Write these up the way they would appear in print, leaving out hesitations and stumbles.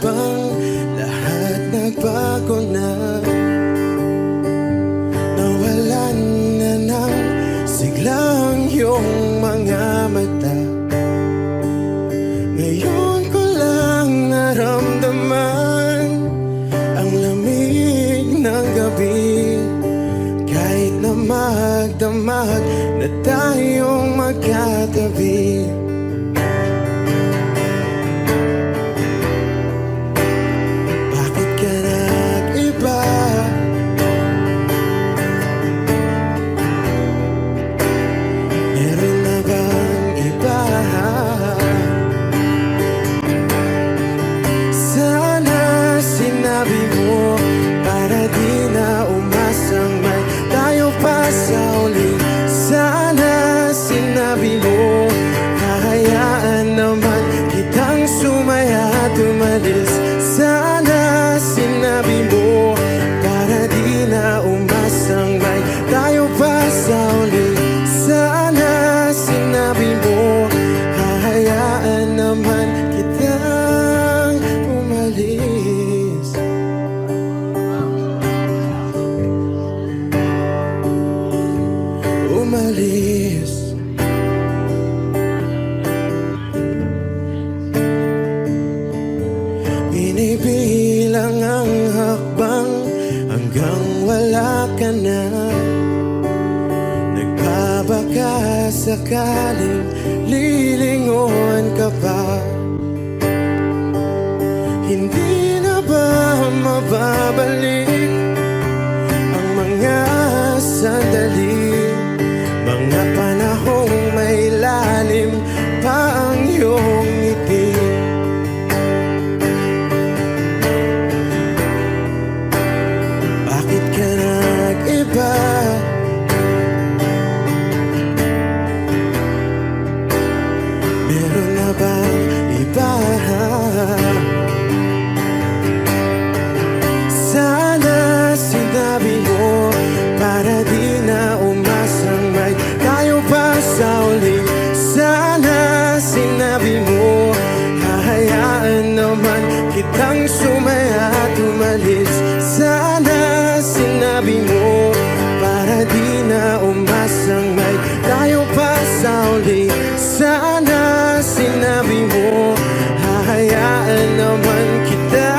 bang lahat nagbago na? Nawalan na ng siglang iyong mga mata. Ngayon ko lang naramdaman ang lamig ng gabi, kahit na magdamag na tayong magkatabi. Bakit ka nag-iba? Meron na bang iba? Sana sinabi mo para di na umasang may tayo pa sa uli. Sana sinabi mo, hahayaan naman kitang sumaya at umalis. Sana sinabi mo para di na umasang may tayo pa sa uli. Sana sinabi mo, hahayaan naman kitang umalis. Umalis. Binibilang ang hakbang hanggang wala ka na. Nagbabaka sakaling lilingon ka pa. Hindi na ba mababalik ang mga sandali, mga panahong may lalim pa ang iyong ngiti? Bakit ka nag-iba? Meron na bang iba? Sana sinabi mo para di na umasang may tayo pa sa uli. Sana sinabi mo, hahayaan naman kitang sumaya at umalis. Sana sinabi mo para di na umasang may tayo pa sa uli. Sana sinabi mo, hahayaan naman kita.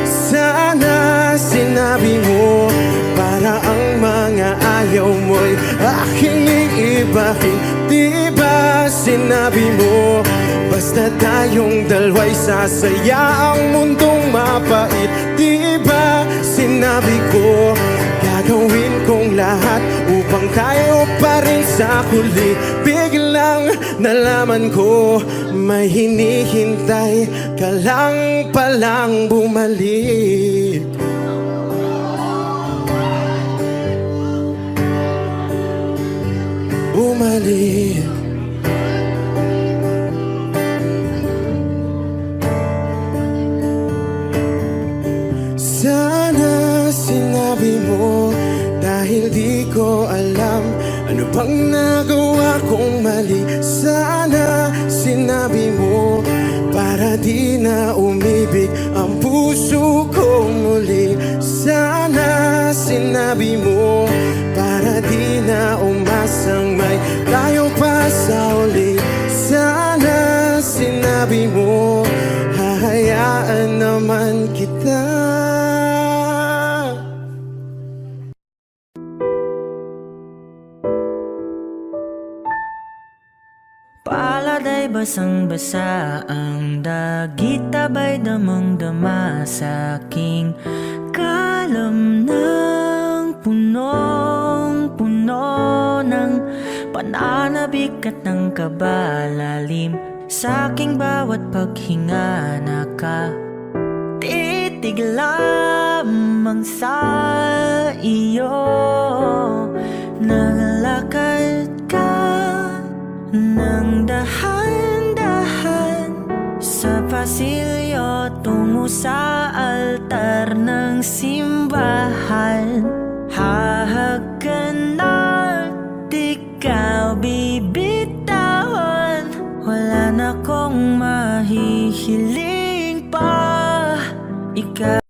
Sana sinabi mo para ang mga ayaw mo'y aking iibahin. Di ba sinabi mo, basta tayong dalawa'y sasaya ang mundong mapait? Di ba sinabi ko, gagawin kong lahat upang tayo pa rin sa huli? Biglang nalaman ko, may hinihintay ka lang palang bumalik. Bumalik. Sana sinabi mo, dahil di ko alam ano bang nagawa kong mali. Sana sinabi mo para di na umibig ang puso ko muli. Sana sinabi mo para di na umasang may tayo pa sa uli. Sana sinabi mo, hahayaan naman kita. Palad ay basang-basa, ang dagit abay damang-dama sa aking kalam ng punong-puno ng pananabik at ng kabalalim. Sa aking bawat paghinga nakatitig lamang sa iyo. Naglalakad ka ng dahan-dahan sa pasilyo tungo sa altar ng simbahan. Hahagkan at ikaw bibitawan, wala na kong mahihiling pa. Ikaw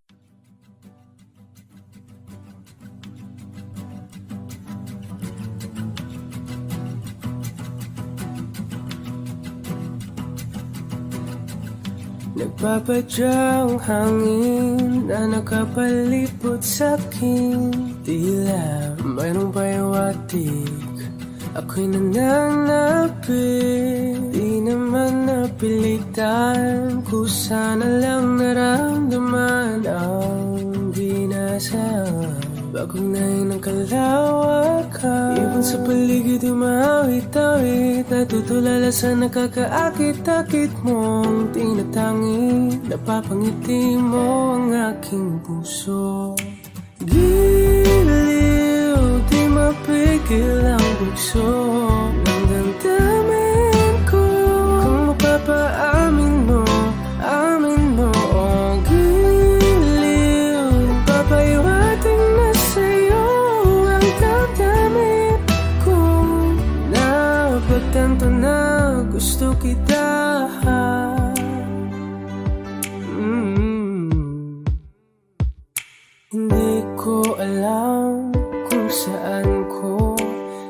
Nagpapadyang hangin na nakapalipot sa'kin. Tila mayroong payawatig, ako'y nananapit. Di naman napilitan, kusana lang naramdaman ang binasa. Bagong nahin ng kalawakan, ibon sa paligid umawit-awit. Natutulala sa nakakaakit-akit mong tinatangi. Napapangiti mo ang aking puso. Giliw, di mapigil ang bugso ng damdamin ko. Kung mapapaamin mo, amin mo. Oh, giliw, papahiwating na sa'yo ang damdamin ko. Napagtanto na gusto kita. Hindi ko alam kung saan ko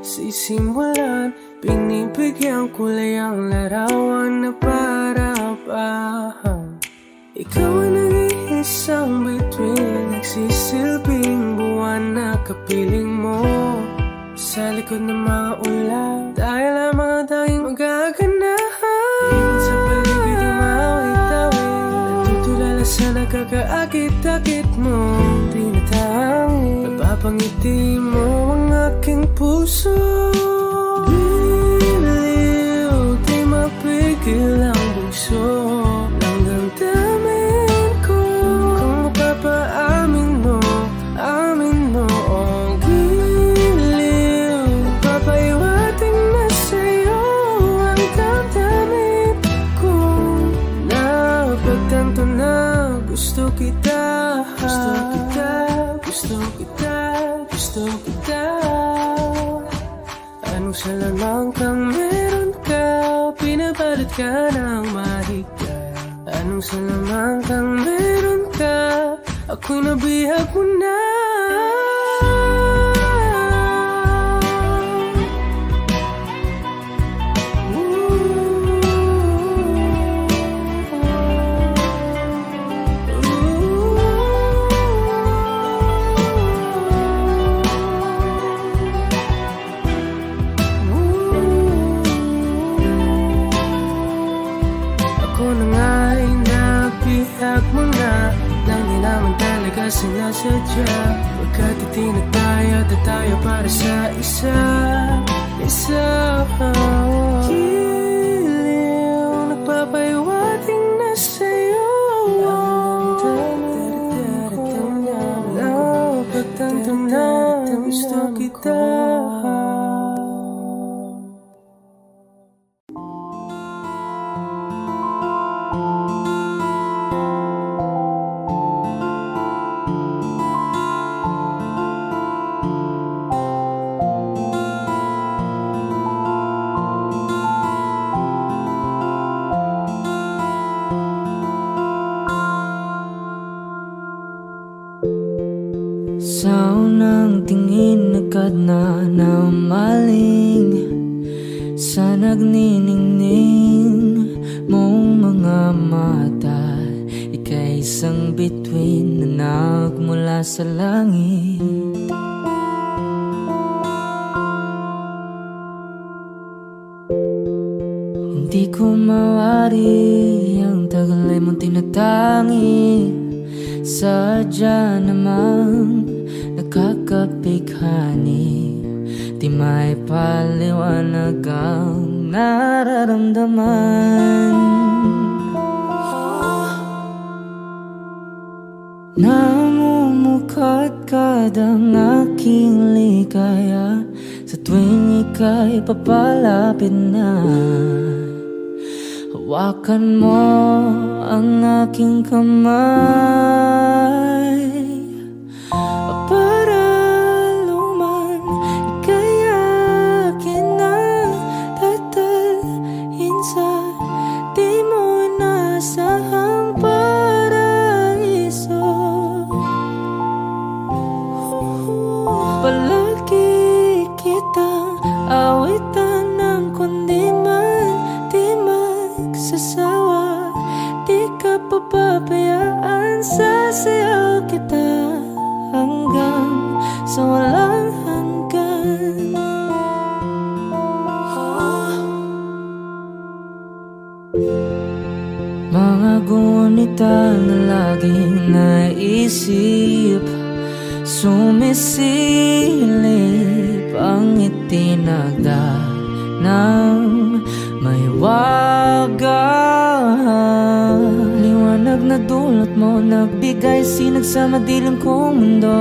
sisimulan. Binibigyan kulay ang larawan na para-parahan. Ikaw ang nag-iisang bituin, nagsisilbing buwan na kapiling mo. Sa likod ng mga ulan, tayo lamang ang tanging magaganahan. Ibon sa paligid umawit-awit, natutulala sa nakakaakit-akit mo. Tinatangi, napapangiti mo ang aking puso. Giliw, di mapigil ang bugso ng damdamin ko. Kung mapapaamin mo, amin mo. Oh, giliw, papahiwating na sa'yo ang damdamin ko. Napagtanto na gusto kita. Gusto kita, gusto kita, gusto kita. Anong salamang kang meron ka, pinabalot ka ng mahigda. Anong salamang kang meron ka, ako'y nabihag mo na. Ako na nga'y nabihag mo na, nang di naman talaga sinasadya. Pagkat itinataya at tayo para sa isa. Giliw, nagpapahiwating na sa'yo ang damdamin ko. Napagtanto na gusto kita. Sa unang tingin agad na namaling sa nagniningning mong mga mata. Ika'y isang bituin na nagmula sa langit. Hindi ko mawari ang tagal ay mong tinatangi. Sadya namang nakakapighani, di may paliwanag ang nararamdaman. Namumukadkad ang aking ligaya sa tuwing ika'y papalapit na. Hawakan mo ang aking kamay para luman ika'y akin na tatalhin sa Ngunita na laging naisip, sumisilip ang itinagda ng may wagang liwanag na dulot mo, nagbigay sinag sa madilim kong mundo.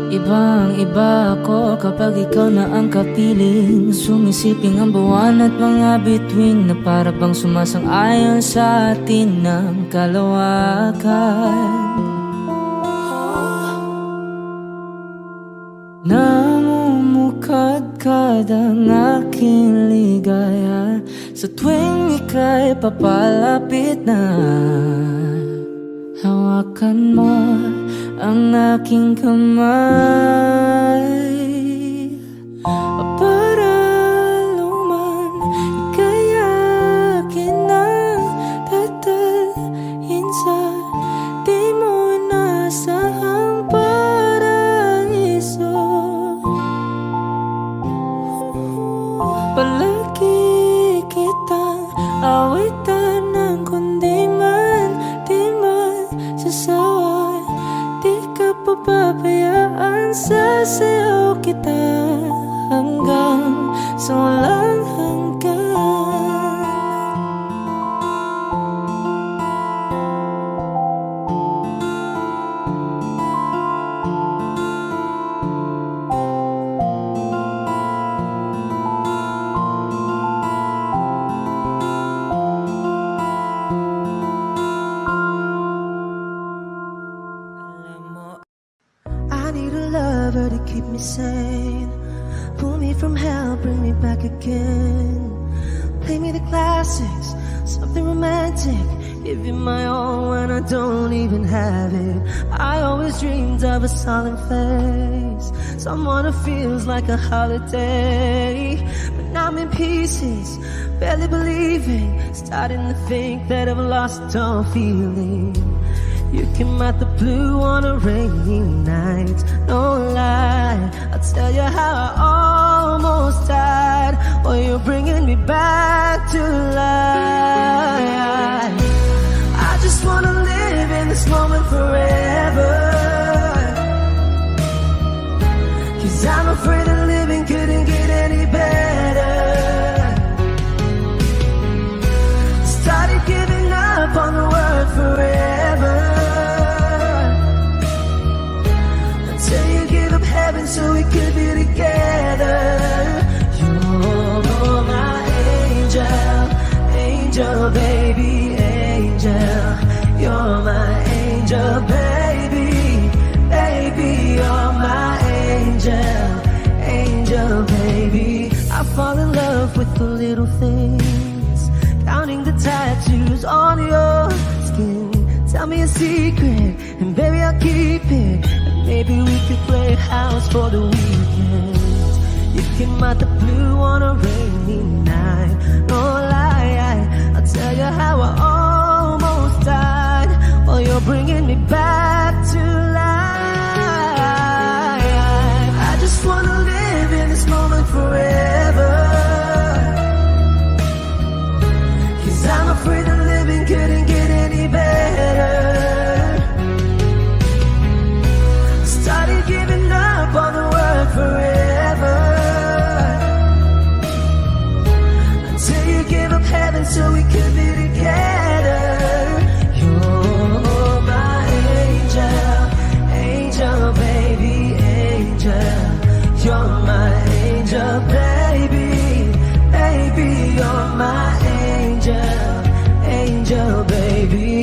Ibang iba ako kapag ikaw na ang kapiling, sumisiping ang buwan at mga bituin na para bang sumasang-ayon sa atin ng kalawakan. Namumukadkad ang aking ligaya sa tuwing ika'y papalapit na. Hawakan mo ang aking kamay para luman ika'y akin ang tatalhin sa di mo inasahang paraiso. Palagi kitang awitan ng kundi man di man sasawa. Di ka papabayaan, sasayaw kita hanggang sa walang hanggan. I need a lover to keep me sane, pull me from hell, bring me back again. Play me the classics, something romantic, give you my all when I don't even have it. I always dreamed of a solemn face, someone who feels like a holiday. But now I'm in pieces, barely believing, starting to think that I've lost all feeling. You came out the blue on a rainy night, no lie, I'll tell you how I almost died. Oh, you're bringing me back to life. I just wanna live in this moment forever, 'cause I'm afraid that living couldn't get any better. Started giving up on the word forever, heaven so we could be together. You're my angel, angel baby, angel. You're my angel baby, baby. You're my angel, angel baby. I fall in love with the little things, counting the tattoos on your skin. Tell me a secret and baby I'll keep it. Maybe we could play house for the weekend. You came out the blue on a rainy night, no lie, I'll tell you how I almost died. Oh, you're bringing me back to life. I just wanna live in this moment forever, 'cause I'm afraid that living couldn't get any better. Started giving up on the word forever, until you gave up heaven so we could be together. You're my angel, angel baby, angel. You're my angel baby, baby. You're my angel, angel baby.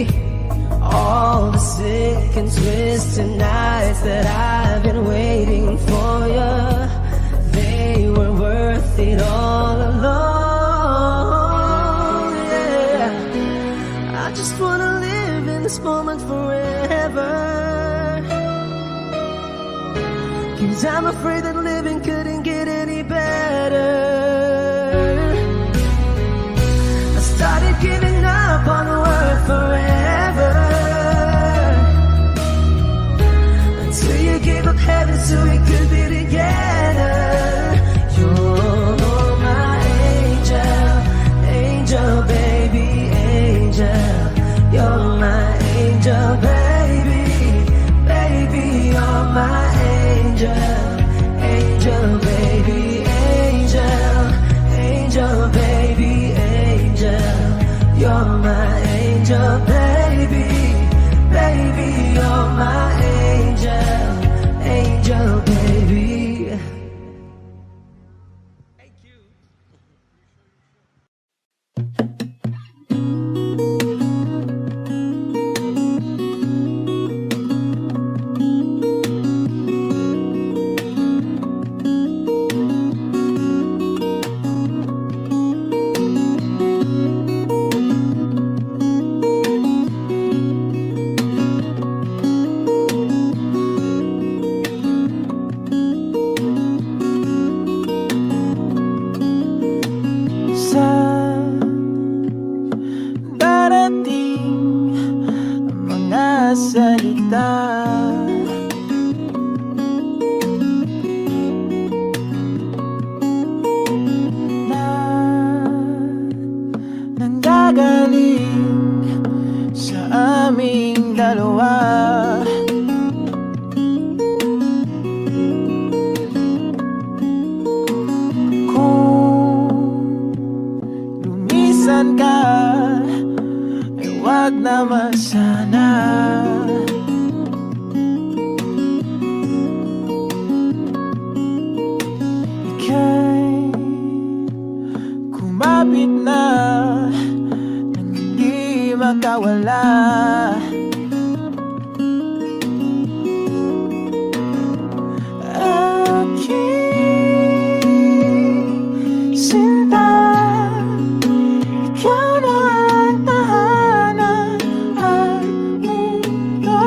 All the sick and twisted nights that I've been waiting for you, they were worth it all alone. Yeah, I just wanna live in this moment forever, 'cause I'm afraid that living couldn't get any better. I started giving up on the word forever, until you gave up heaven so we could be together. You're my angel, angel baby, angel. You're magkasama sana. Ika'y kumapit na nang hindi makawala. Aking sinta, ikaw na ang tahanan at mundo.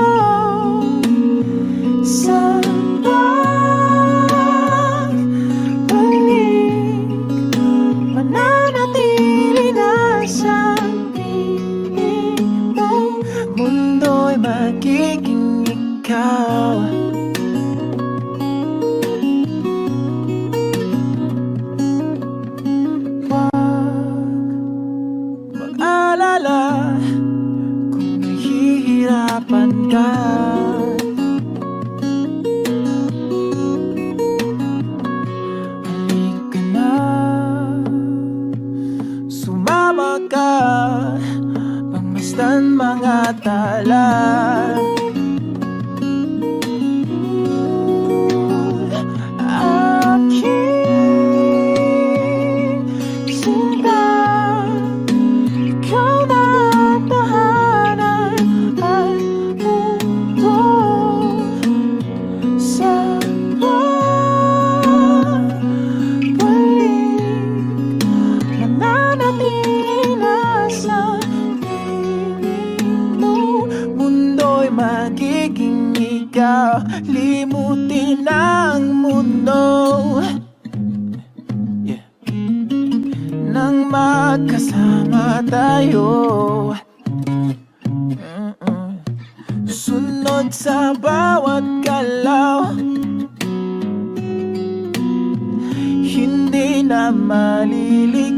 Sa pagbalik, mananatili na sa piling mo. Mundo'y magiging ikaw. Mag-alala kung nahihirapan ka. Halika na, sumama ka, pangmasdan mga tala. Aking sinta, ikaw na ang tahanan at mundo. Sa pagbalik, mananatili na sa piling mo. Mundo'y magiging ikaw, limutin ang mundo. Nang magkasama tayo, sunod sa bawat galaw, hindi na maliligaw.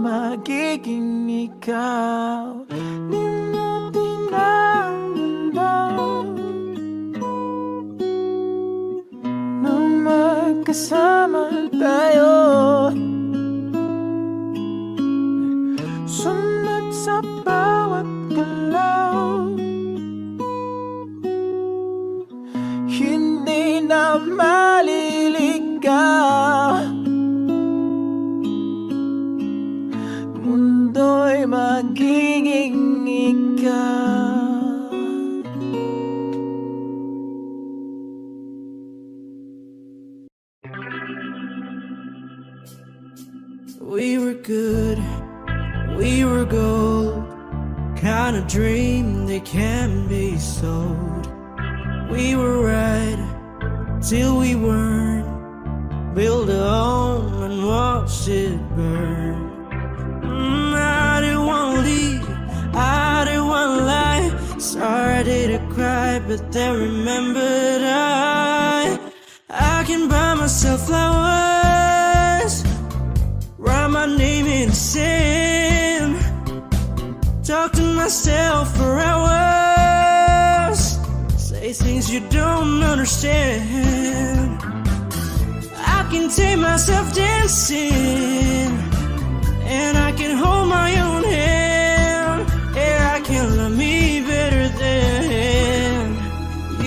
Magiging ikaw, limutin ang mundo. Nang magkasama tayo, sunod sa bawat galaw, hindi na maliligaw. Mundo'y magiging ikaw. We were good, we were gold, kind of dream that can be sold. We were right till we weren't, build a home and watch it burn. but then remembered I can buy myself flowers, write my name in the sand, talk to myself for hours, say things you don't understand. I can take myself dancing, and I can hold my own hand. Yeah, I can love me better than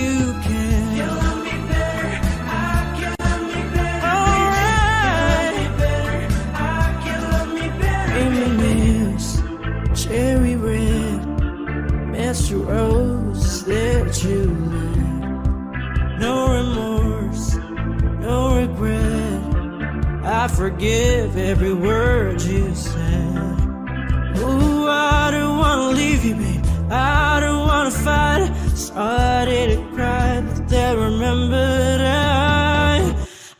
you can. You love me better, I can love me better. Alright, I can love me better. M&M's, cherry red, Mr. Rose that you led. No remorse, no regret. I forgive every word you said. Ooh, I don't wanna leave you, babe, I don't wanna fight. Started to cry, but then remembered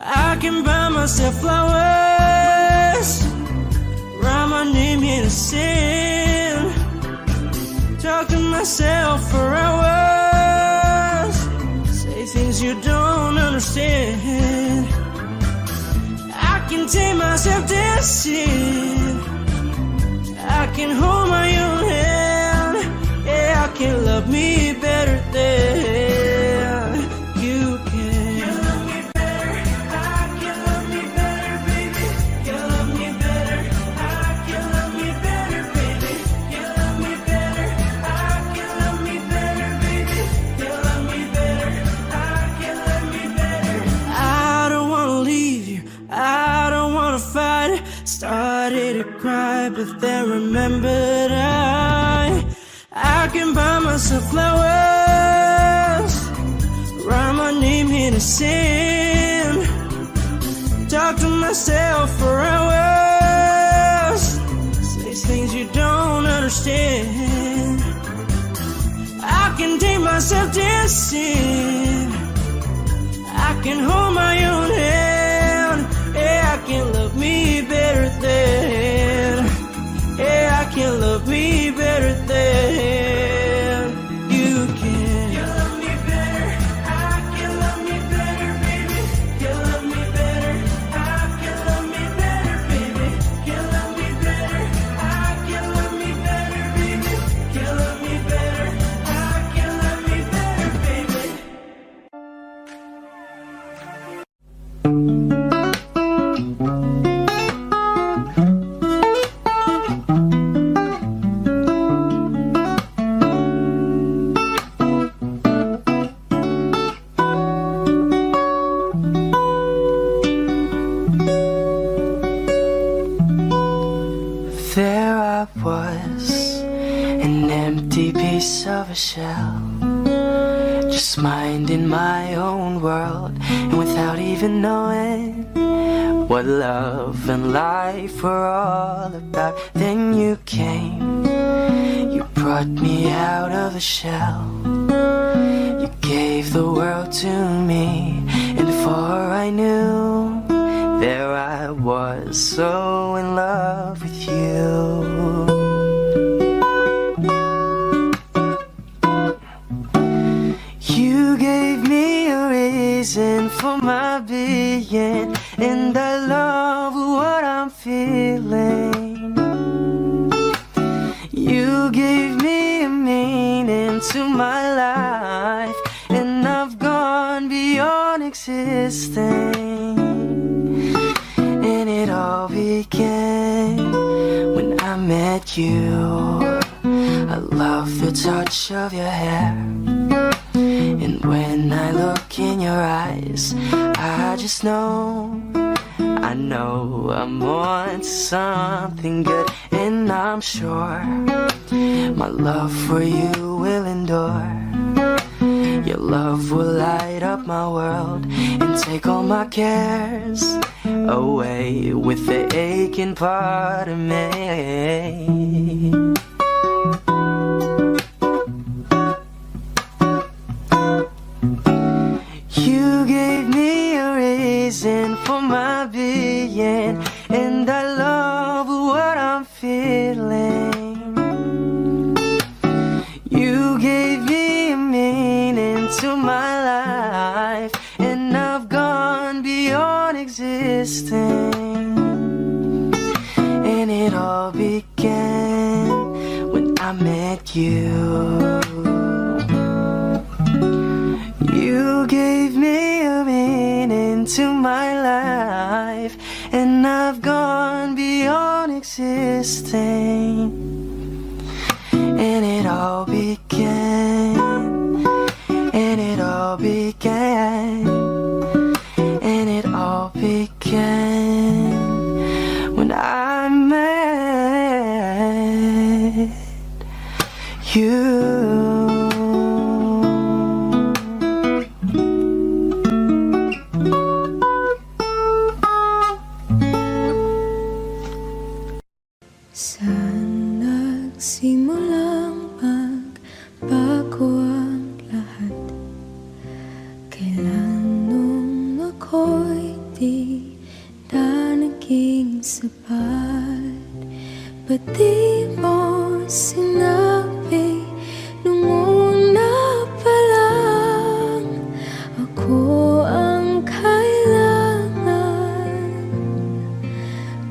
I can buy myself flowers, write my name in the sand, talk to myself for hours, say things you don't understand. I can take myself dancing, I can hold my own hand. Yeah, I can love me better than you can. You love me better, I can love me better, baby. You love me better, I can love me better, baby. You love me better, I can love me better, baby. You love me better, I can love me better. I don't wanna leave you, I don't wanna fight. Started to cry, but then remembered I can buy myself flowers, write my name in the sand, talk to myself for hours, say things you don't understand. I can take myself dancing, I can hold my own hand. Yeah, I can love me better than. Yeah, I can love me better than you can. You love me better, I can love me better, baby. You love me better, I can love me better, baby. You love me better, I can love me better, baby. You love me better, I can love me better, baby. There I was, an empty piece of a shell, just minding my own world, and without even knowing what love and life were all about. Then you came, you brought me out of the shell, you gave the world to me, and before I knew, there I was, so in love with you. You gave me a reason for my being, and I love what I'm feeling. You gave me a meaning to my life, and I've gone beyond existing. And it all began when I met you. I love the touch of your hair, and when I look in your eyes, I just know, I know I'm on to something good. And I'm sure my love for you will endure. Your love will light up my world and take all my cares away with the aching part of me. You gave me a reason for my being, and I love what I'm feeling. You gave me a meaning on existing. And it all began when I met you. You gave me a meaning to my life, and I've gone beyond existing. And it all began, and it all began, and it all began when I met you. Saan nagsimulang magbago ang lahat? Kailan nung ako'y di na naging sapat? Ba't di mo sinabi nung una pa lang ako ang kailangan,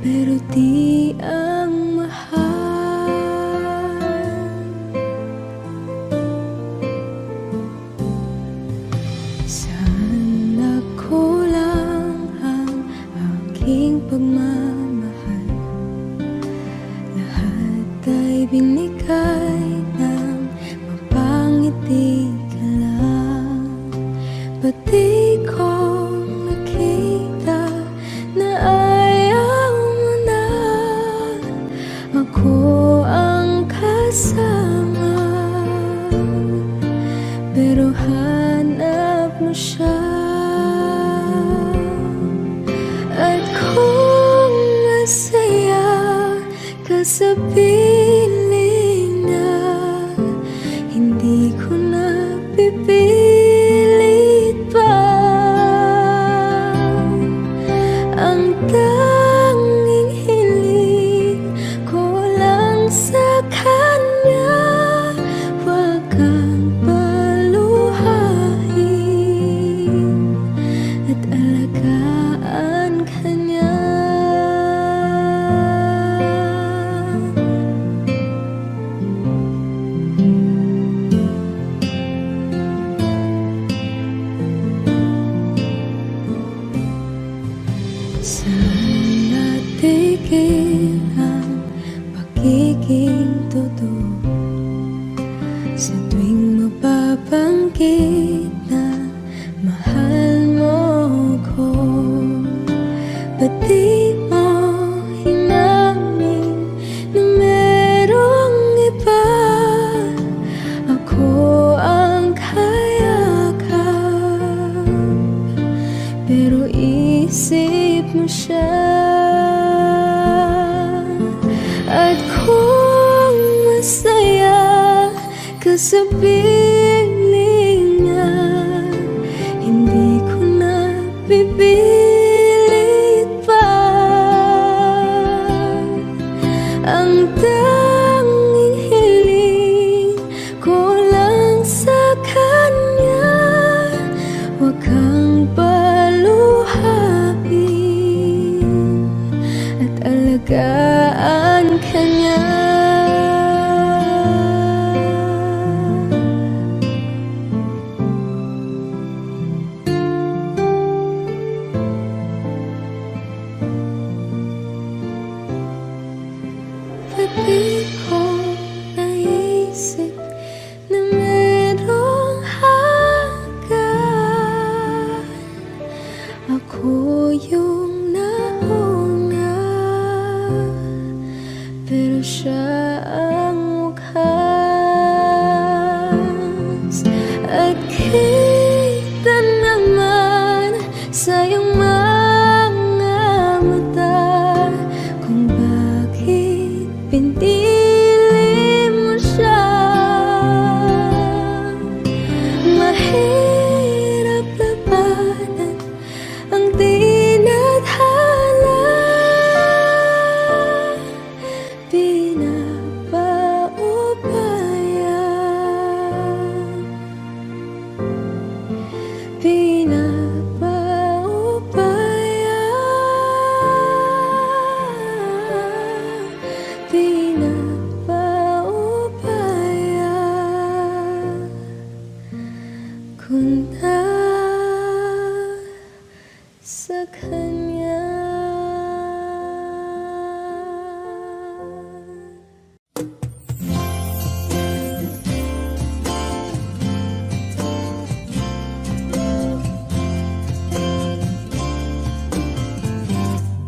pero di ang saan nagkulang ang aking pagmamahal? Lahat ay binigay ng mapangiti ka lang. Ba't di ko nakita na ayaw mo na ako ang kasama? Pero hanap mo siya. At kung masaya ka sa piling na, hindi ko na pipilit pa. Ang tanging hiling ko lang sa kanya, wag kang paluhain at alagaan ka niya. Saan natigil ang pagiging totoo? Sa tuwing mapapanggit na mahal mo ko, ba't di mo hinamin na merong iba? Ako ang kayakap, pero isip mo siya. At kung masaya ka sa piling niya, hindi ko na pipilit pa. Ang tanging hiling ko lang sa kanya, wag kang paluhain at alagaan ka niya.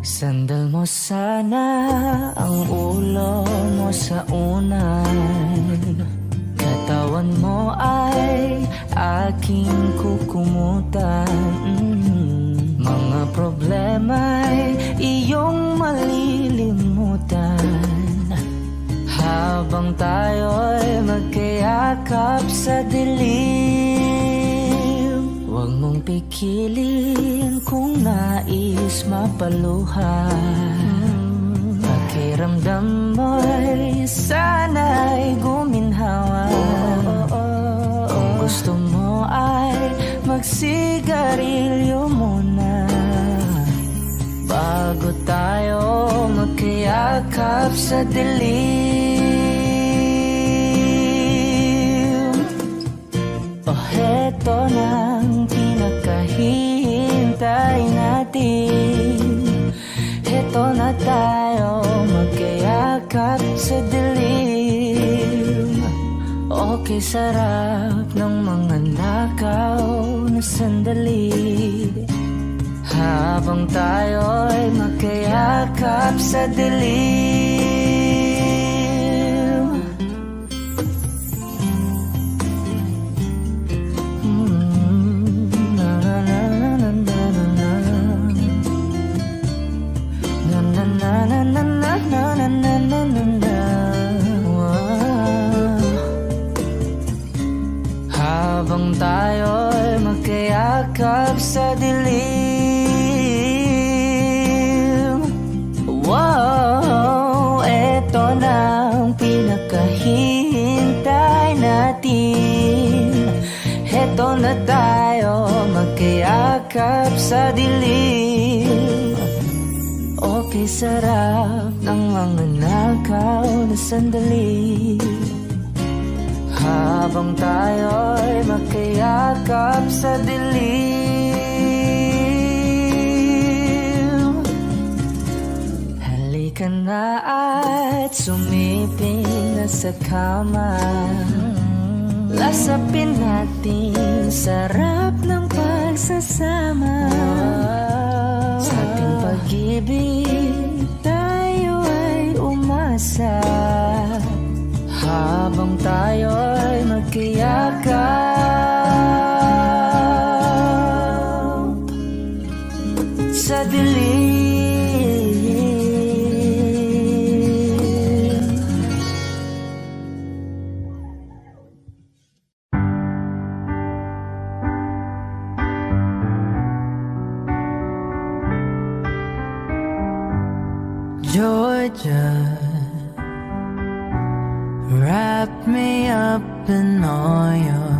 Sandal mo sana ang ulo mo sa unan, katawan mo ay aking kukumutan. Mga problema'y iyong malilimutan habang tayo'y magkayakap sa dilim. Huwag mong pikilin kung nais mapaluhan. Pakiramdam mo'y sana'y guminhawa. Kung gusto mo ay magsigarilyo muna bago tayo magkayakap sa dilim. O heto nang pinakahihintay natin. Heto na tayo magkayakap sa dilim. Okay, sarap ng mga nakaw na sandali habang tayo'y magkayakap sa dilim. Na na na na na na na na na na na na na na na. Habang tayo'y magkayakap sa dilim. Wow, eto na ang pinakahihintay natin. Eto na tayo magkayakap sa dilim. Okay, sarap ng mga nakaw na sandali habang tayo'y magkayakap sa dilim. Halika na at sumiping na sa kama. Lasapin natin sarap ng pagsasama. Sa ating pag-ibig tayo ay umasa habang tayo'y magkayakap sa dilim. Georgia, wrap me up in oil.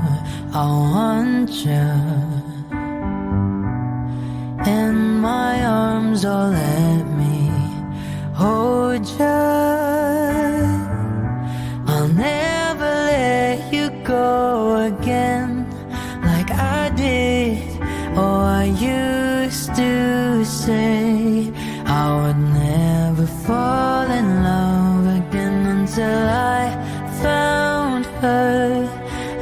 I want you in my arms, oh let me hold you. I'll never let you go again like I did. Oh, I used to say I would never fall in love again until I found her.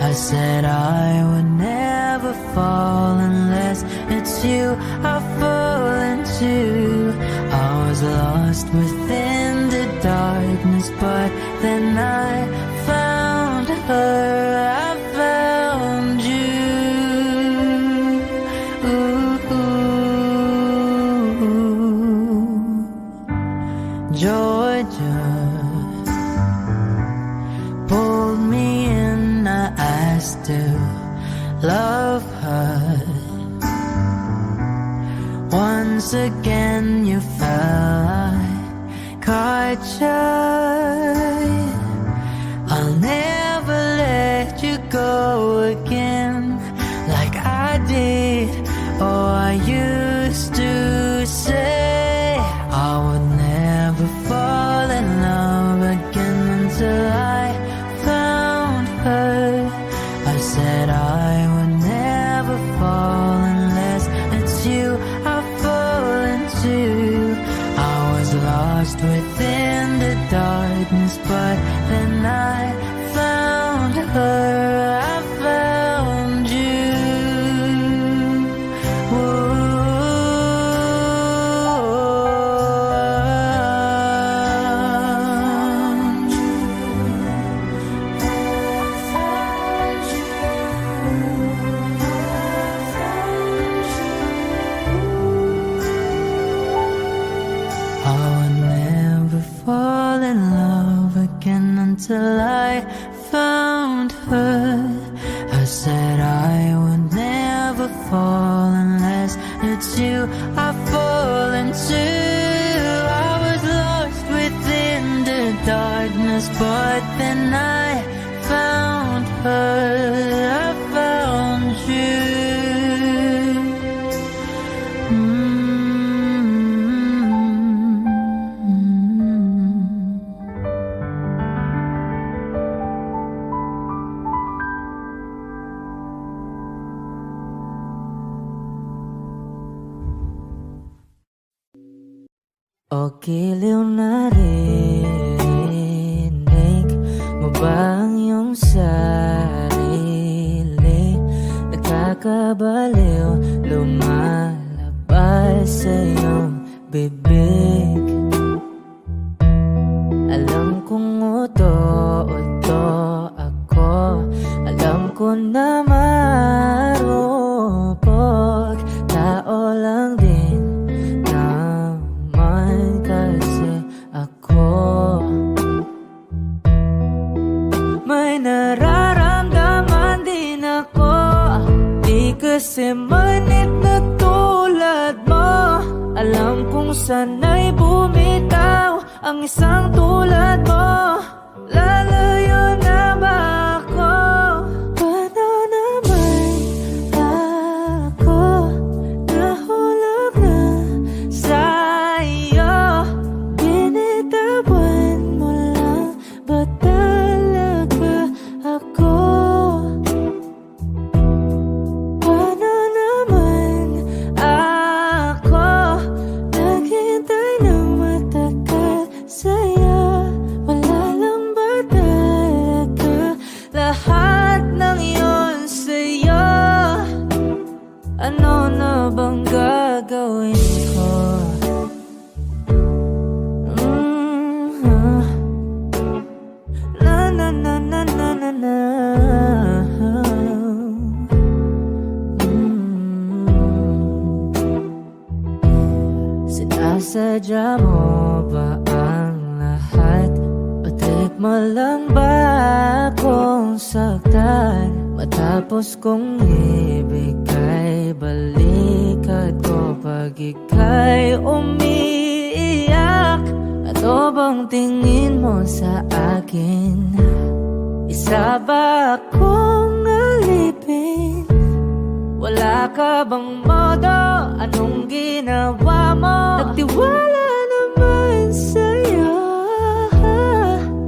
I said I would never fall unless it's you I fall into. I was lost within the darkness, but then I found her. I found you. Georgia pulled me in, I asked to love her. Once again you fell, I caught you. I'll never let you go again like I did. Oh, I used to say I would never fall in love again until I found her. I said I would never fall unless it's you I fall into. I was lost within the darkness, but then I found her. I found you. Whoa. till I found her. I said I would never fall unless it's you I fall into. I was lost within the darkness, but then I found her. I found you. O giliw na rinig mo ba ang iyong sarili? Nagkakabaliw, lumalabas sa iyong bibig. Alam kong uto-uto ako, alam ko na marupok, tao lang din naman kasi ako. May nararamdaman din ako, di kasi manit na tulad mo. Alam kong sana'y bumitaw ang isang tulad mo. Lalayo na ba ako? Paano naman ako nahulog na sa'yo? Binitawan mo lang ba talaga ako? Paano naman ako naghintay ng matagal sa'yo? Wala lang ba talaga lahat ng iyon sa'yo? Ano na bang gagawin ko? Na na na na na na na. Sinasadya mo ba ang lahat? O trip mo lang ba akong saktan? Matapos kong ibigay balikat ko pag ika'y umiiyak. Ano bang tingin mo sa akin? Isa ba akong alipin? Wala ka bang modo? Anong ginawa mo? Nagtiwala naman sa'yo.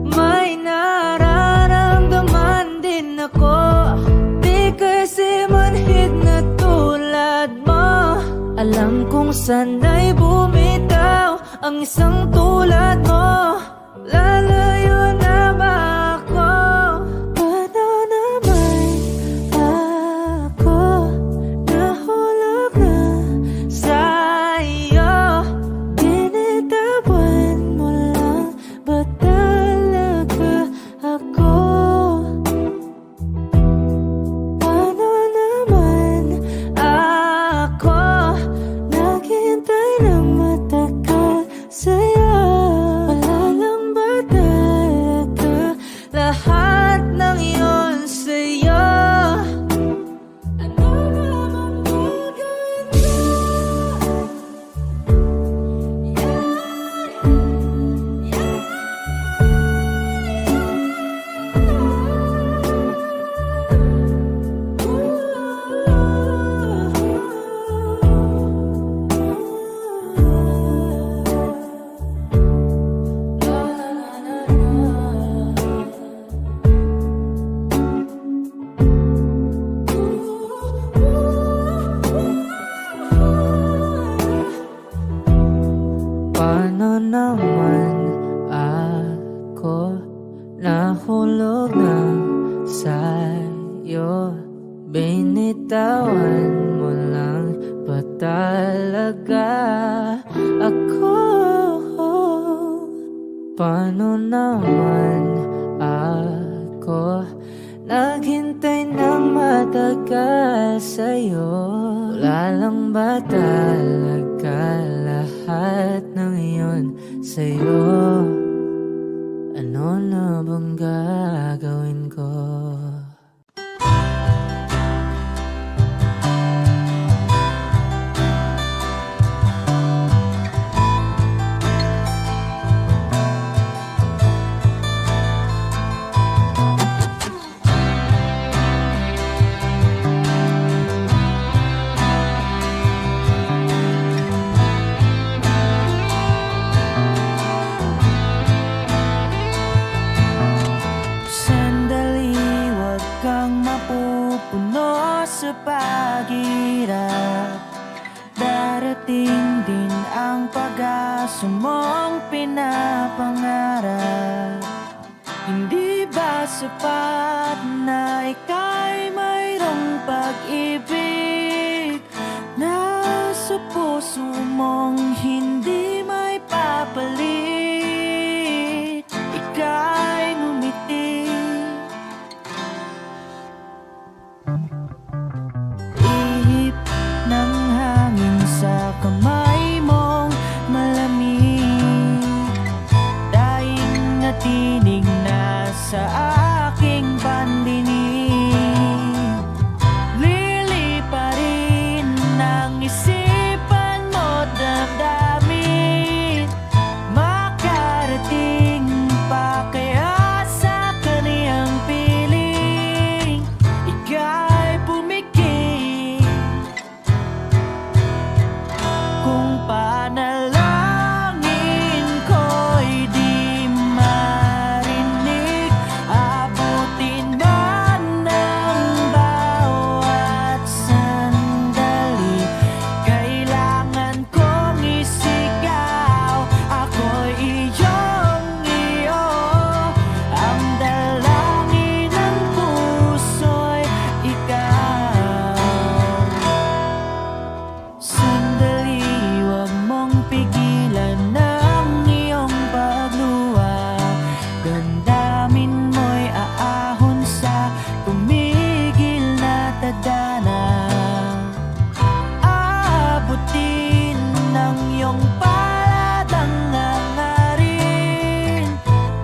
May nararamdaman din ako, di kasi manhid na tulad mo. Alam kong sana'y bumitaw ang isang tulad mo. Lalayo na ba ako? Paano naman ako nahulog na sa'yo? Binitawan mo lang ba talaga ako? Paano naman ako naghintay ng matagal sa'yo? Wala lang ba talaga lahat ng iyon sa'yo? Ano naman gagawin ko? Paano naman ako nahulog na sa'yo? Binitawan mo lang ba talaga ako? Paano naman ako naghintay ng matagal sa'yo? Wala lang ba talaga lahat ng iyon sa'yo? Ano na bang gagawin puso mong pinapangarap? Hindi ba sapat na ika'y mayroong pag-ibig na sa puso mong hindi may papalit? Ika'y ngumiti, ihip ng hangin sa kamay mong malamig, daing na tinig na sa aking pandinig. Liliparin ng isipan mo damdamin, makarating pa kaya sa kaniyang piling? Ika'y pumikit kung panalangin ko'y di marinig. Abutin man ng bawat sandali, kailangan kong isigaw. Ako'y iyong-iyo, ang dalangin ng puso'y ikaw. Sandali, huwag mong pigilan ng iyong pagluha. Damdamin mo'y aahon sa tumigil na tadhana. Aabutin ng iyong palad ang hangarin,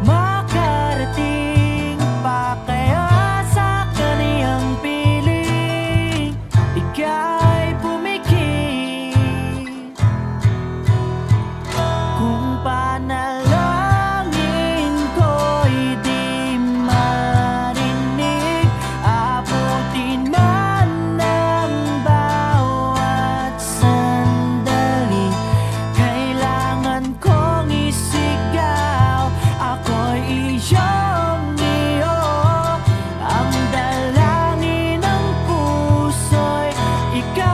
makarating pa kaya sa kaniyang piling? Ika'y pumikit kung panalangin ko'y di marinig. Abutin man ng bawat sandali, kailangan kong isigaw. Ako'y iyong-iyo, ang dalangin ng puso'y ikaw.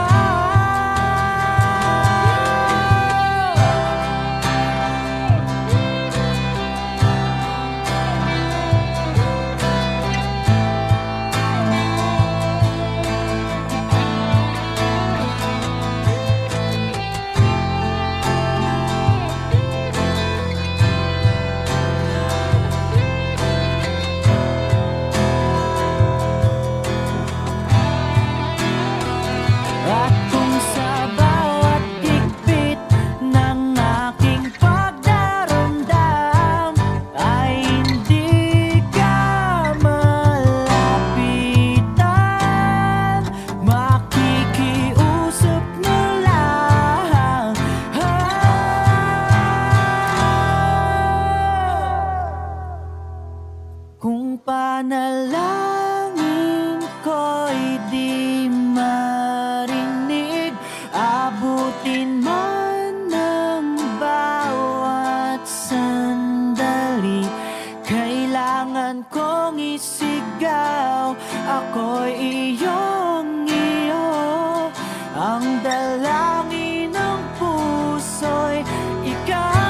At kung sa bawat higpit ng aking pagdaramdam ay hindi ka malapitan, makikiusap na lang. Kung panalangin ko'y di marinig, abutin man ng bawat sandali, kailangan kong isigaw. Ako'y iyong-iyo, ang dalangin ng puso'y ikaw.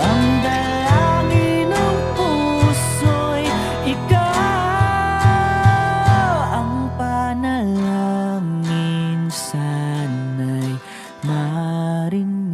Ang dalangin ng puso'y ikaw, ang panalangin sana'y marinig.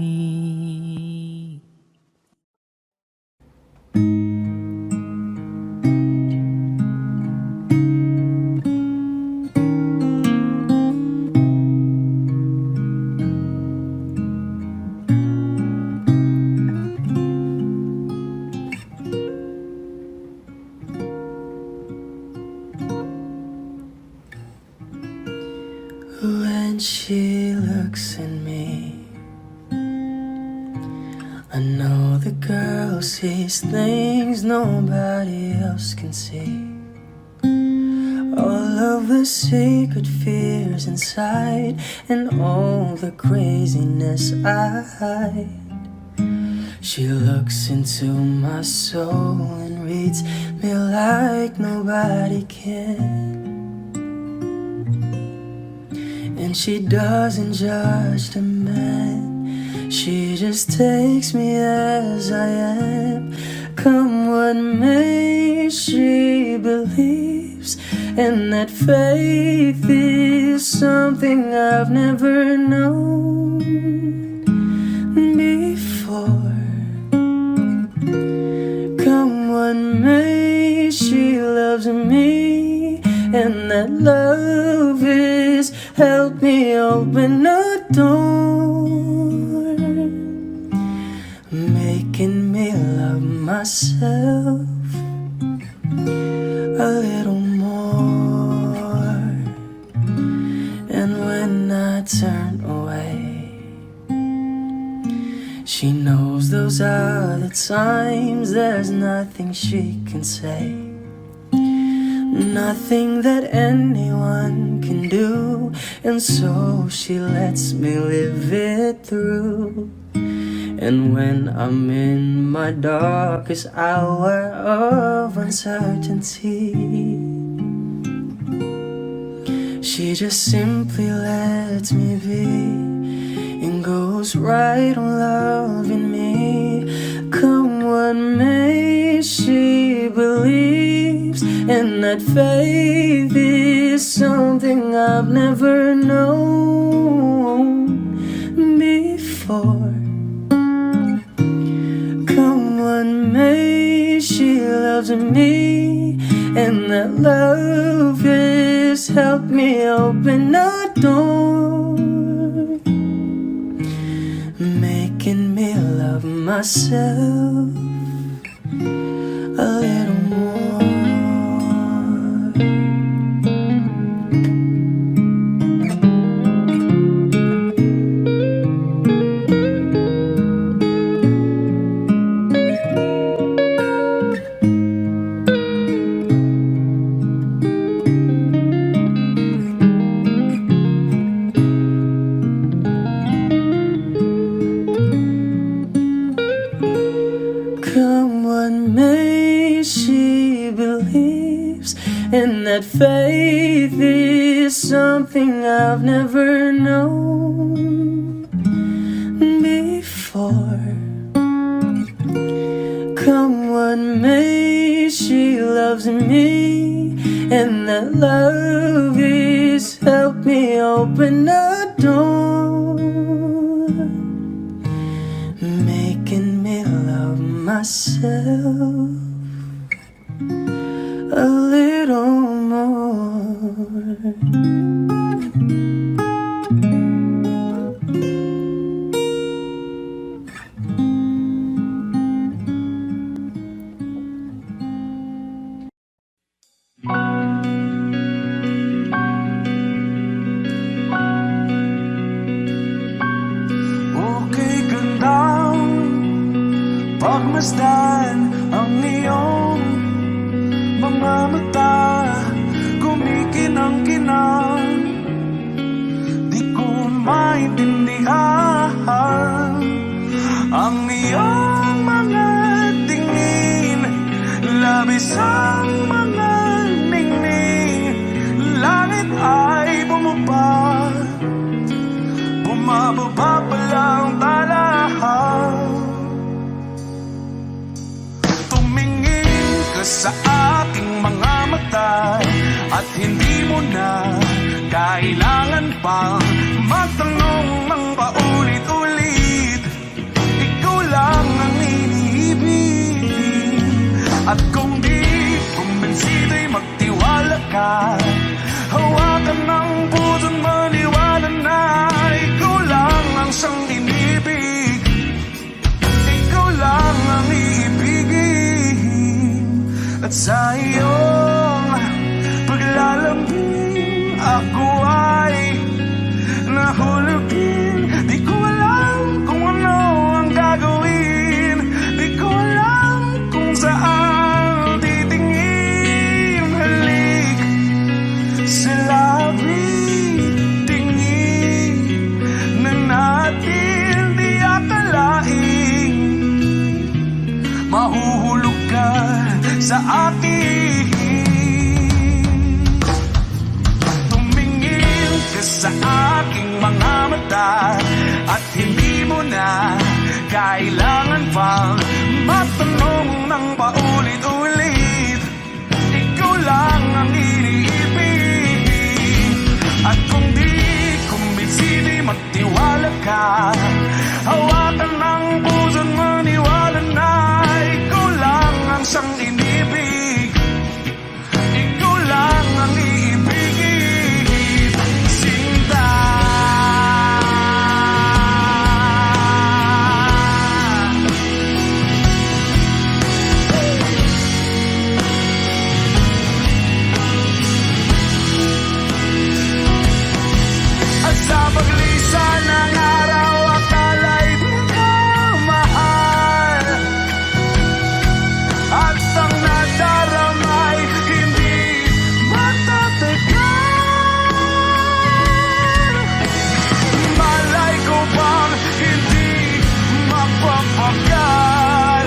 When she looks at me, I know the girl sees things nobody else can see. All of the secret fears inside and all the craziness I hide. She looks into my soul and reads me like nobody can. And she doesn't judge the man, she just takes me as I am. Come what may, she believes, and that faith is something I've never known before. Come what may, she loves me, and that love is help me open a door, making me love myself a little more. And when I turn away, she knows those are the times there's nothing she can say, nothing that anyone can do, and so she lets me live it through. And when I'm in my darkest hour of uncertainty, she just simply lets me be and goes right on loving me. Come what may, she believes, and that faith is something I've never known before. Come what may, she loves me, and that love has helped me open a door, making me love myself a little more. Come what may, she believes, and that faith is something I've never known before. Come what may, she loves me, and that love is helped me open a door, making me love myself a little more. Okay gandang pagmasdan ang iyong mga mata, kumikinang-kinang. Di ko maintindihan ang iyong mga tingin, labis ang mga ningning. Langit ay bumaba, bumababa pa lang talahaw. Tumingin ka sa aking mga mata, at hindi mo na kailangan pang magtanong ng paulit-ulit. Ikaw lang ang iniibig, at kung di kumbensito'y magtiwala ka. Hawakan ng puso't maniwala na ikaw lang ang siyang inibig, ikaw lang ang iibigin. At sa iyong paglalambing ako ay nahulugin. Di ko alam kung ano ang gagawin, di ko alam kung saan titingin. Halik At hindi mo na kailangan pang matanong ng paulit-ulit. Ikaw lang ang iniibig. At kung di kumbisini, magtiwala ka. Hawakan ng puso't maniwala na ikaw lang ang siyang inibig. Ikaw lang ang iibigin, Sinta. At sa paglisan ng araw, akala'y di ka mahal. At ang nadaramay hindi matatagal. Malay ko bang hindi mapapagal.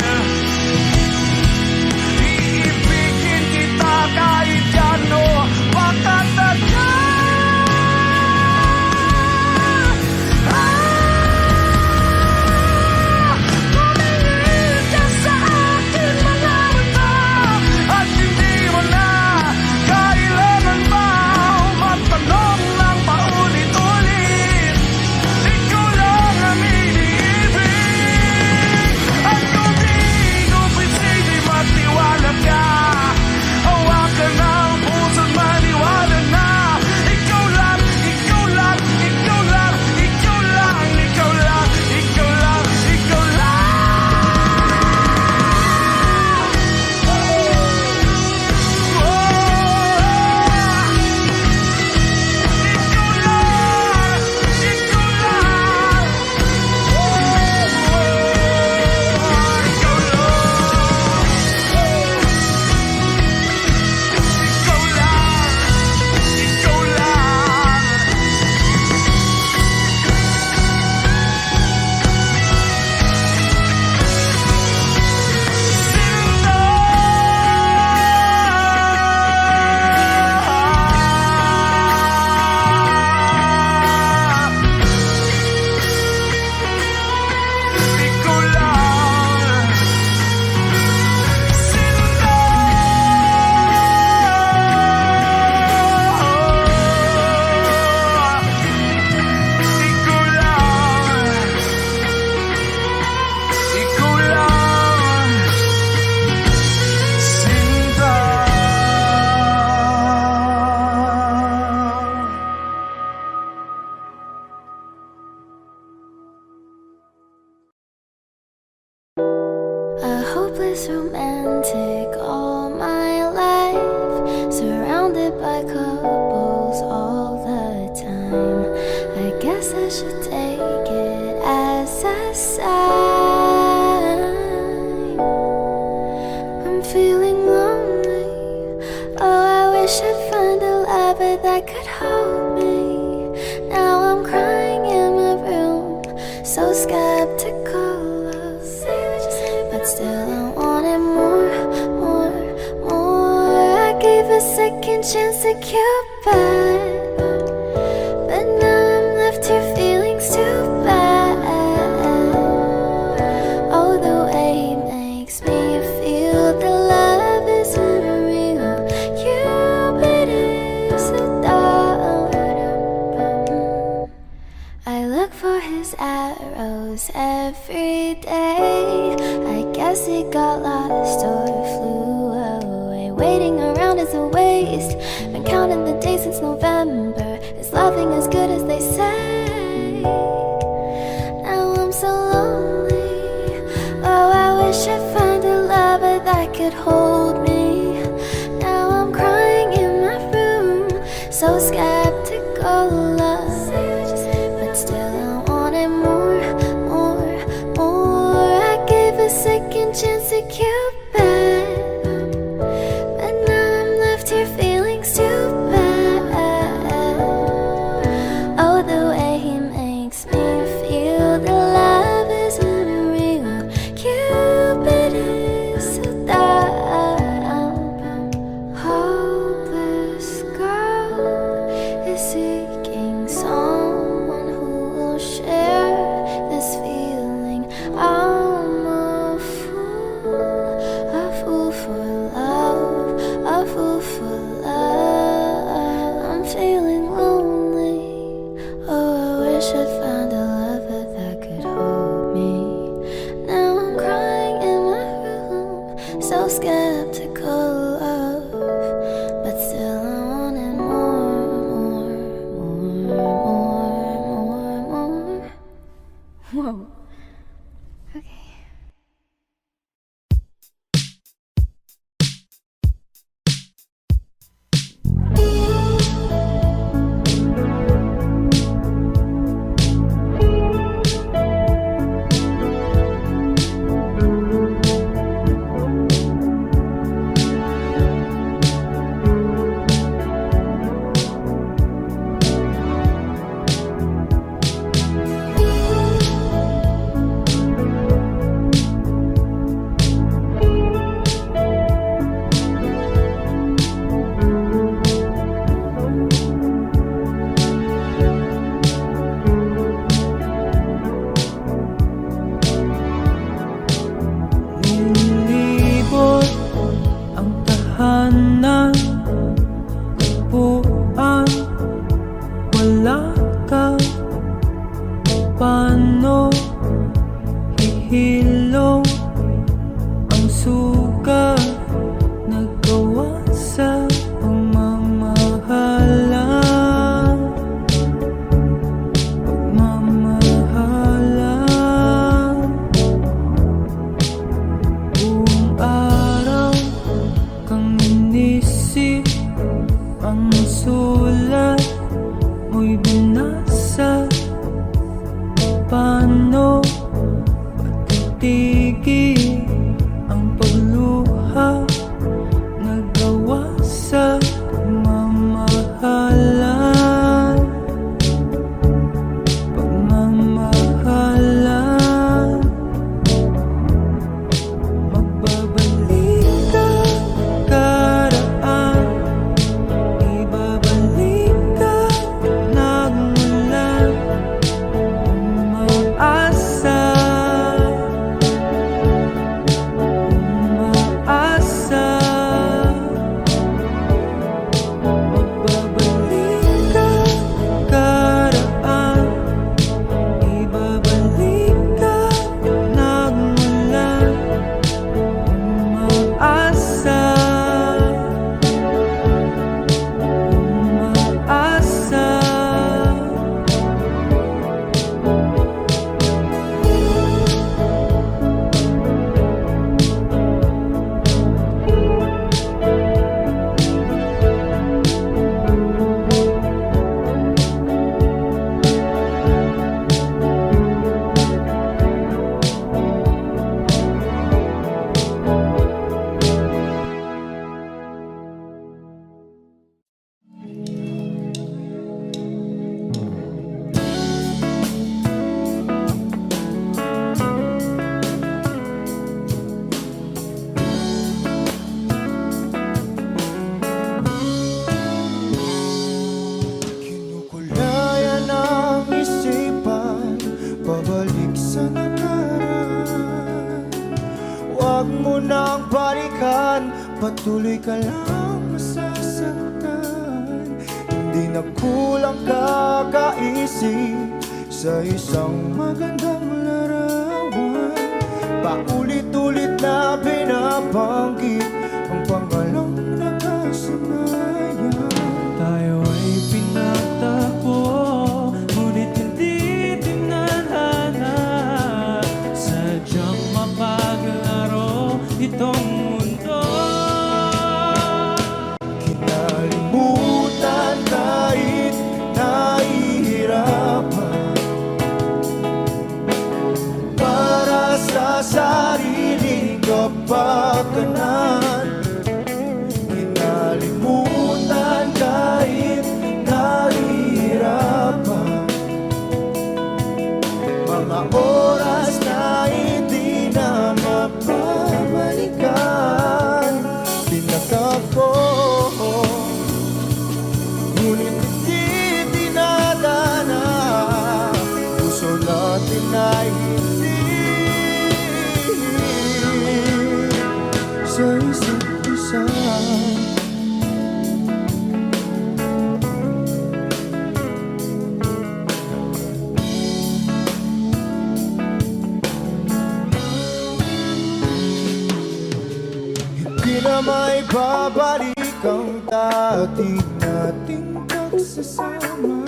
Iibigin kita kahit gano makatagal. Tumingin ka sa akin mga mata. At hindi mo na kailangan pa matanong ng paulit-ulit. Ikaw lang ang iniibig. At kung di kumbisini, magtiwala ka. Hawakan ang puso't maniwala na ikaw lang, ikaw lang, ikaw lang, ikaw lang, ikaw lang, ikaw lang, ikaw lang. A hopeless romantic all my life, surrounded by couples all the time. I guess I should take it as a sign. I'm feeling lonely. Oh, I wish I'd find a lover that could hold me. Now I'm crying in my room, so skeptical. But still I wanted more, more, more. I gave a second chance to Cupid, but now I'm left here feeling too bad. Oh, the way he makes me feel that love isn't real. Cupid is a dog. I look for his arrows every day. I guess he got lost or flew away. Waiting around is a waste. Been counting the days since November. Is loving as good as they say? Now I'm so lonely. Oh, I wish I'd find a lover that could hold me. Now I'm crying in my room, so skeptical. But still I wanted more, more, more. I gave a second chance to Cupid, but now I'm left here feeling stupid. Oh, the way he makes me feel that love isn't real. Cupid is so dumb. Hopeless girl is seeking someone sulat mo'y binasa. Paano matitigil ang pagluha? Nagawa sa pagmamahalan, pagmamahalan. Magbabalik ang karaan, ibabalik ang nagmulan. Umaasa, umaasa. Magbabalik ang karaan, ibabalik ang nagmulan. Umaasa, umaasa. Kinukulayan ang isipan, pabalik sa nakaraan. Huwag mo nang balikan, patuloy ka lang masasaktan. Hindi na kulang kakaisip sa isang magandang larawan. Paulit-ulit na binabanggit ang pangalang nakasanayan. Tayo ay pinagtagpo, ngunit hindi tinadhana. Sadyang mapaglaro itong mundo. Kinalimutan kahit nahihirapan, para sa sariling kapakanan. Kinalimutan kahit nahihirapan, mga oras na hindi na mapabalikan. Pinagtagpo, ngunit hindi dinadana. Puso natin ay hindi sa isa't isa. Hindi na may babalik ang dati nating pagsasama.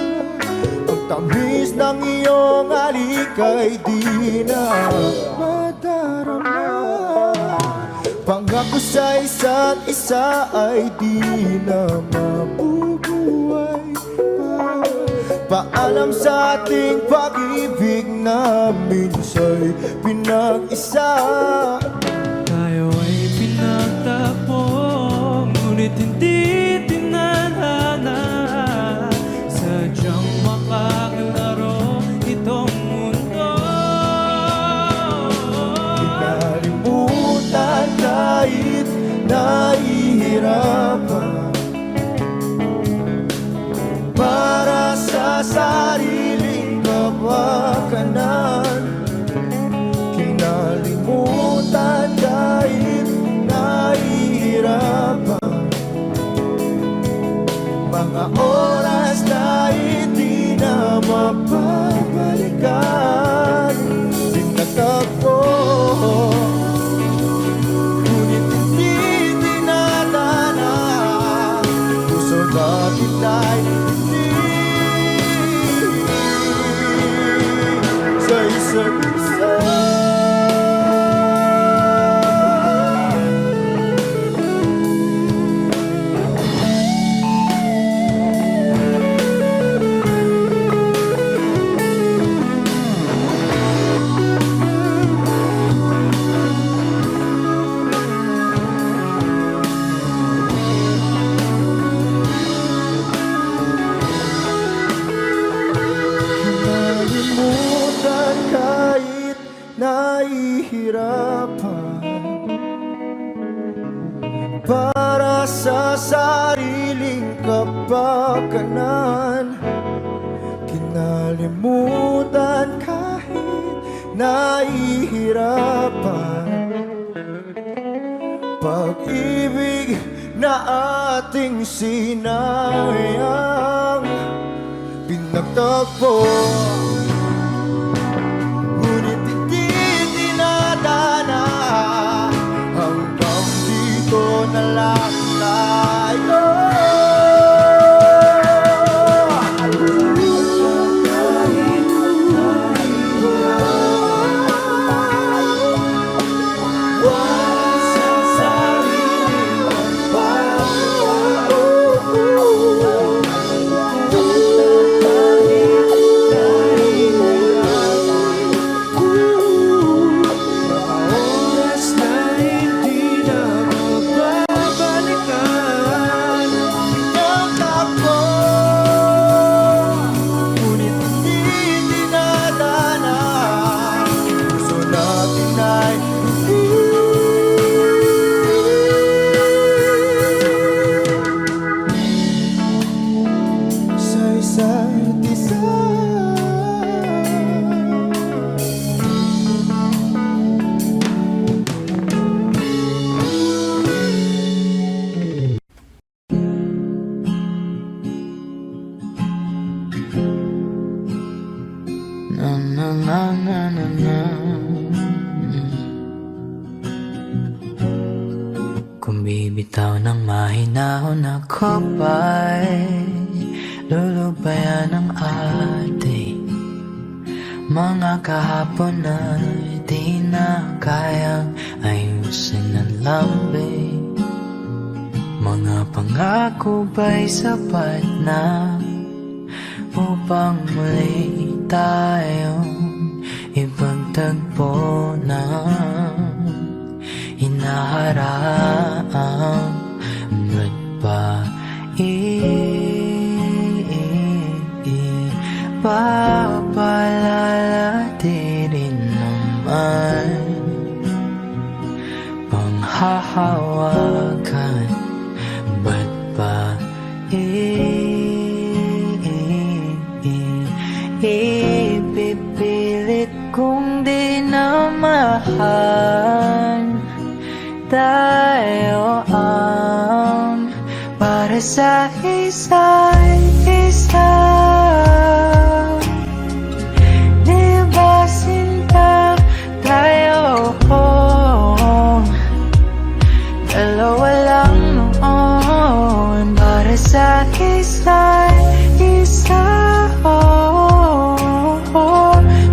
Ang tamis ng iyong halik ay di na madarama. Pangako sa isa't isa ay di na mabubuhay pa. Paalam sa ating pag-ibig na minsa'y pinag-isa. Tayo ay pinagtagpo, ngunit hindi tinadhana. Sadyang makaglaro itong mundo. Kinalimutan kahit nahihirapan, para sa sariling kapakanan. Kinalimutan kahit nahihirapan, mga oras na hindi na mapabalikan. Pinagtagpo, ngunit hindi dinadana. Puso natin ay hindi sa isa't isa. pinagdaanan, kinalimutan kahit nahihirapan. Pag-ibig na ating sinayang pinagtagpo, ngunit hindi dinadana. Hanggang dito na lang tayo. Na na na na na na. Kung bibitaw ng mahinahon ako ba'y lulubayan ng ating mga kahapon na di na kayang ayusin ng lambing. Mga pangako ba'y sapat na upang muli tayong ipagtagpo na hinaharap? Ba't ba ipapalalatirin naman panghahawakan? Ba't ba ipipilit kung di na mahal? Tayo ang para sa isa't isa. Di ba sinta tayo? Dalawa lang noon para sa isa't isa.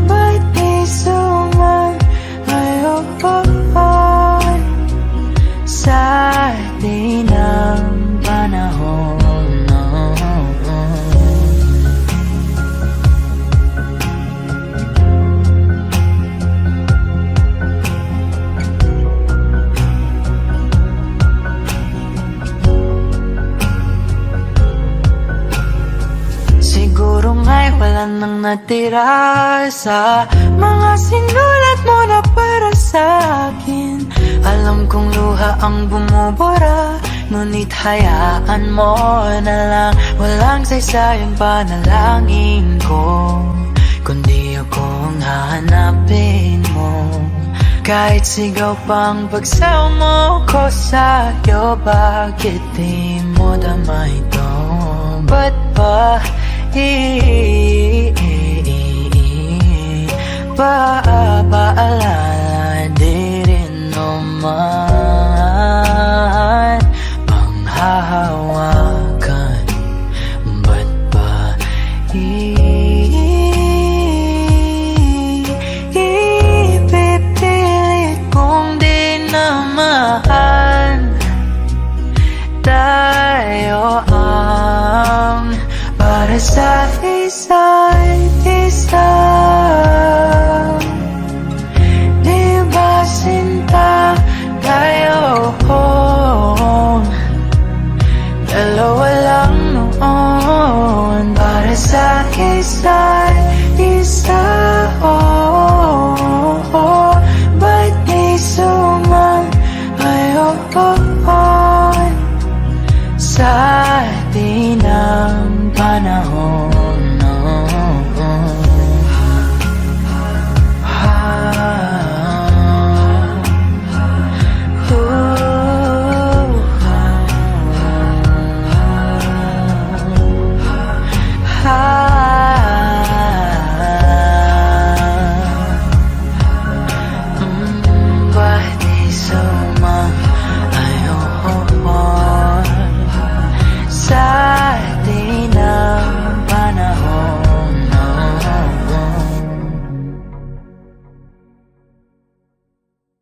Ba't di sumayon sa di ng panahon? Siguro nga'y wala nang natira sa mga sinulat mo na para sa akin. Alam kong luha ang bumubura, ngunit hayaan mo na lang. Walang saysayang panalangin ko, kundi ako ang hahanapin mo. Kahit sigaw pang pagsaw mo ko sa'yo, bakit di mo dama ito? Ba't ba paalala di rin naman panghahawakan? Ba't ba ipipilit kung di naman tayo ang para sa isa't isa? Di ba sinta tayo? Dalawa lang noon para sa isa't